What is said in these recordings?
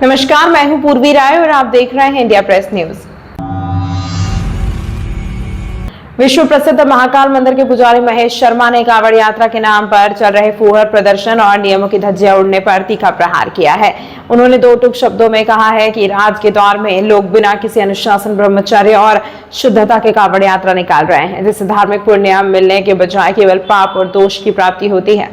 नमस्कार, मैं हूं पूर्वी राय और आप देख रहे हैं इंडिया प्रेस न्यूज। विश्व प्रसिद्ध महाकाल मंदिर के पुजारी महेश शर्मा ने कांवड़ यात्रा के नाम पर चल रहे फूहड़ प्रदर्शन और नियमों की धज्जियां उड़ने पर तीखा प्रहार किया है। उन्होंने दो टूक शब्दों में कहा है कि आज के दौर में लोग बिना किसी अनुशासन, ब्रह्मचर्य और शुद्धता के कांवड़ यात्रा निकाल रहे हैं, जिससे धार्मिक पुण्य मिलने के बजाय केवल पाप और दोष की प्राप्ति होती है।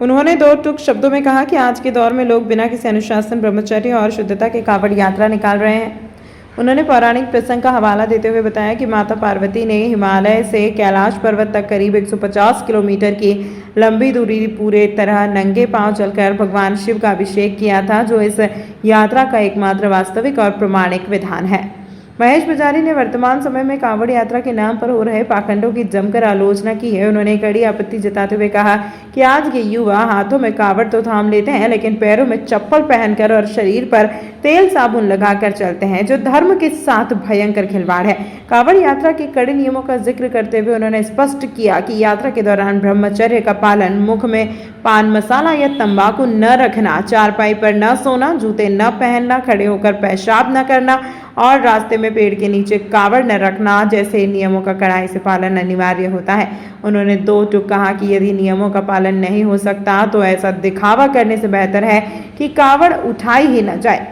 उन्होंने दो टूक शब्दों में कहा कि आज के दौर में लोग बिना किसी अनुशासन, ब्रह्मचर्य और शुद्धता के कांवड़ यात्रा निकाल रहे हैं। उन्होंने पौराणिक प्रसंग का हवाला देते हुए बताया कि माता पार्वती ने हिमालय से कैलाश पर्वत तक करीब 150 किलोमीटर की लंबी दूरी पूरे तरह नंगे पांव चलकर भगवान शिव का अभिषेक किया था, जो इस यात्रा का एकमात्र वास्तविक और प्रमाणिक विधान है। महेश पुजारी ने वर्तमान समय में कांवड़ यात्रा के नाम पर हो रहे पाखंडों की जमकर आलोचना की है। उन्होंने कड़ी आपत्ति जताते हुए कहा कि आज के युवा हाथों में कांवड़ तो थाम लेते हैं, लेकिन पैरों में चप्पल पहनकर और शरीर पर तेल साबुन लगाकर चलते हैं, जो धर्म के साथ भयंकर खिलवाड़ है। कांवड़ यात्रा के कड़े नियमों का जिक्र करते हुए उन्होंने स्पष्ट किया कि यात्रा के दौरान ब्रह्मचर्य का पालन, मुख में पान मसाला या तंबाकू न रखना, चारपाई पर न सोना, जूते न पहनना, खड़े होकर पेशाब न करना और रास्ते में पेड़ के नीचे कावड़ न रखना जैसे नियमों का कड़ाई से पालन अनिवार्य होता है। उन्होंने दो टूक कहा कि यदि नियमों का पालन नहीं हो सकता तो ऐसा दिखावा करने से बेहतर है कि कावड़ उठाई ही न जाए।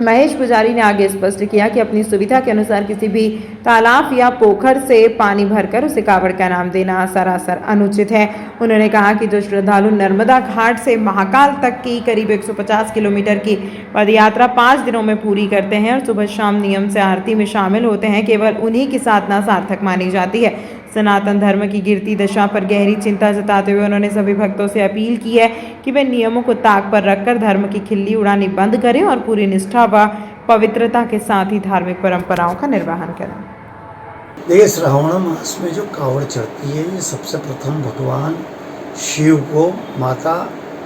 महेश पुजारी ने आगे स्पष्ट किया कि अपनी सुविधा के अनुसार किसी भी तालाब या पोखर से पानी भरकर उसे कावड़ का नाम देना सरासर अनुचित है। उन्होंने कहा कि जो श्रद्धालु नर्मदा घाट से महाकाल तक की करीब 150 किलोमीटर की पदयात्रा 5 दिनों में पूरी करते हैं और सुबह शाम नियम से आरती में शामिल होते हैं, केवल उन्हीं की साधना सार्थक मानी जाती है। सनातन धर्म की गिरती दशा पर गहरी चिंता जताते हुए उन्होंने सभी भक्तों से अपील की है कि वे नियमों को ताक पर रखकर धर्म की खिल्ली उड़ानी बंद करें और पूरी निष्ठा व पवित्रता के साथ ही धार्मिक परंपराओं का निर्वहन करें। देखिए, श्रावण मास में जो कावड़ चढ़ती है, ये सबसे प्रथम भगवान शिव को माता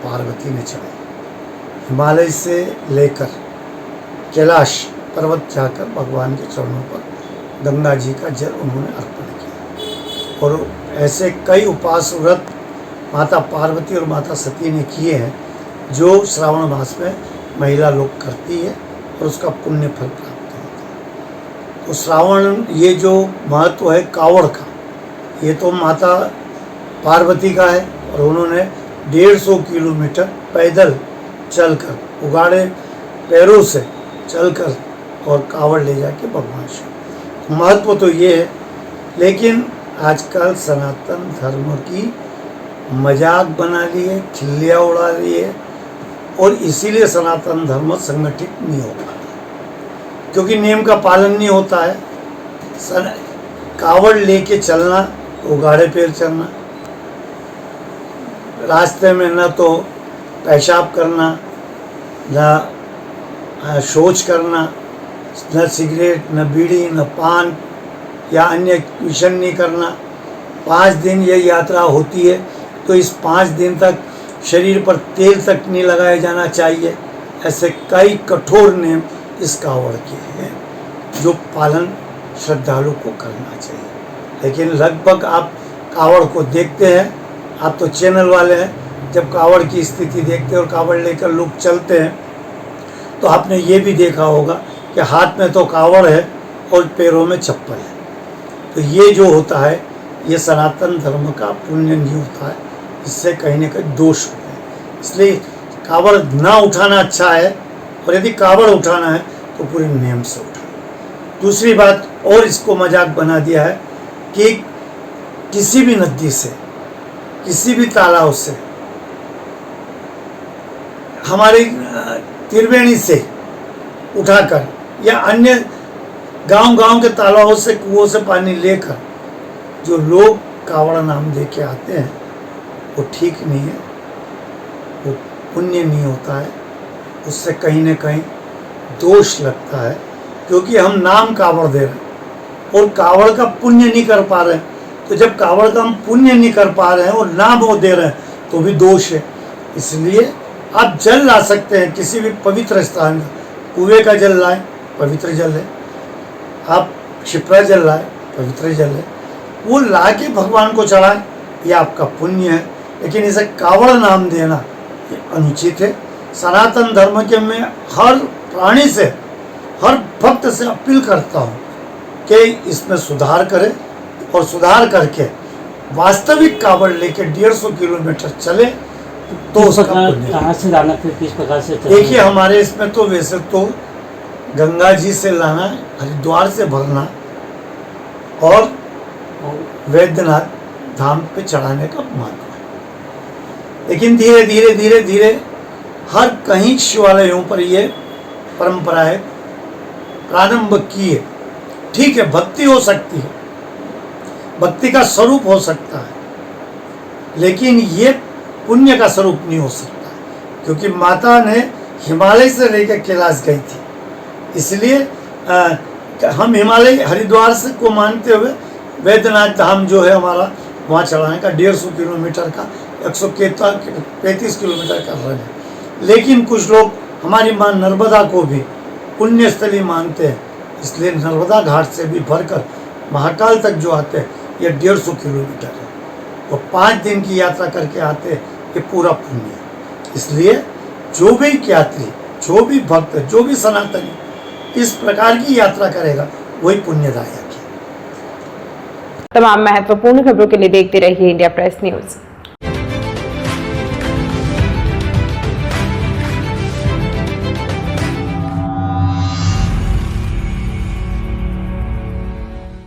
पार्वती ने चढ़ाई। हिमालय से लेकर कैलाश पर्वत जाकर भगवान के चरणों पर गंगा जी का जल उन्होंने अर्पण किया। और ऐसे कई उपास व्रत माता पार्वती और माता सती ने किए हैं, जो श्रावण मास में महिला लोग करती है और उसका पुण्य फल प्राप्त होता है। तो श्रावण, ये जो महत्व है कावड़ का, ये तो माता पार्वती का है और उन्होंने 150 किलोमीटर पैदल चलकर, उगाड़े पैरों से चलकर और कावड़ ले जाके भगवान शिव, महत्व तो ये है। लेकिन आजकल सनातन धर्म की मजाक बना ली है, खिल्लियाँ उड़ा ली है और इसीलिए सनातन धर्म संगठित नहीं हो पाता, क्योंकि नियम का पालन नहीं होता है। कावड़ लेके चलना, उगाड़े पैर चलना, रास्ते में न तो पेशाब करना, न शौच करना, न सिगरेट, न बीड़ी, न पान या अन्य विषण नहीं करना। 5 दिन ये यात्रा होती है तो इस 5 दिन तक शरीर पर तेल तक नहीं लगाया जाना चाहिए। ऐसे कई कठोर नियम इस कावड़ के हैं, जो पालन श्रद्धालु को करना चाहिए। लेकिन लगभग आप कावड़ को देखते हैं, आप तो चैनल वाले हैं, जब कावड़ की स्थिति देखते हैं और कावड़ लेकर लोग चलते हैं तो आपने ये भी देखा होगा कि हाथ में तो कावड़ है और पैरों में चप्पल है। तो ये जो होता है, ये सनातन धर्म का पुण्य नहीं होता है, इससे कहीं ना कहीं दोष होते हैं। इसलिए कावड़ ना उठाना अच्छा है, और यदि कावड़ उठाना है तो पूरे नियम से उठाना। दूसरी बात और इसको मजाक बना दिया है कि किसी भी नदी से, किसी भी तालाब से, हमारी त्रिवेणी से उठाकर या अन्य गांव-गांव के तालाबों से, कुओं से पानी लेकर जो लोग कावड़ नाम दे के आते हैं, वो ठीक नहीं है, वो पुण्य नहीं होता है, उससे कहीं ना कहीं दोष लगता है, क्योंकि हम नाम कावड़ दे रहे हैं और कावड़ का पुण्य नहीं कर पा रहे हैं। तो जब कावड़ का हम पुण्य नहीं कर पा रहे हैं और नाम वो दे रहे हैं तो भी दोष है। इसलिए आप जल ला सकते हैं किसी भी पवित्र स्थान का, कुएं का जल लाएं, पवित्र जल है, आप क्षिप्रा जल लाए, पवित्र जल है, वो ला के भगवान को चढ़ाएं, ये आपका पुण्य है। लेकिन इसे कावड़ नाम देना ये अनुचित है। सनातन धर्म के मैं हर प्राणी से, हर भक्त से अपील करता हूँ कि इसमें सुधार करे और सुधार करके वास्तविक कावड़ लेके 150 किलोमीटर चले तो उसका पुण्य। कहाँ से लाना, फिर किस प्रकार से चलना? देखिए हमारे इसमें तो वैसे तो गंगा जी से लाना, हरिद्वार से भरना और वैद्यनाथ धाम पे चढ़ाने का महत्व है। लेकिन धीरे धीरे धीरे धीरे हर कहीं शिवालयों पर ये परंपराएं प्रारंभ की है। ठीक है, भक्ति हो सकती है, भक्ति का स्वरूप हो सकता है, लेकिन ये पुण्य का स्वरूप नहीं हो सकता, क्योंकि माता ने हिमालय से लेकर कैलाश गई थी। इसलिए हम हिमालय हरिद्वार से को मानते हुए वैद्यनाथ धाम जो है हमारा, वहाँ चढ़ाने का 150 किलोमीटर का 135 किलोमीटर कर रहे हैं। लेकिन कुछ लोग हमारी माँ नर्मदा को भी पुण्यस्थली मानते हैं, इसलिए नर्मदा घाट से भी भरकर महाकाल तक जो आते हैं ये 150 किलोमीटर है। वो 5 दिन की यात्रा करके आते हैं, ये पूरा पुण्य है। इसलिए जो भी यात्री, जो भी भक्त, जो भी सनातनी इस प्रकार की यात्रा करेगा वही पुण्यदायक है। तमाम महत्वपूर्ण खबरों के लिए देखते रहिए इंडिया प्रेस न्यूज।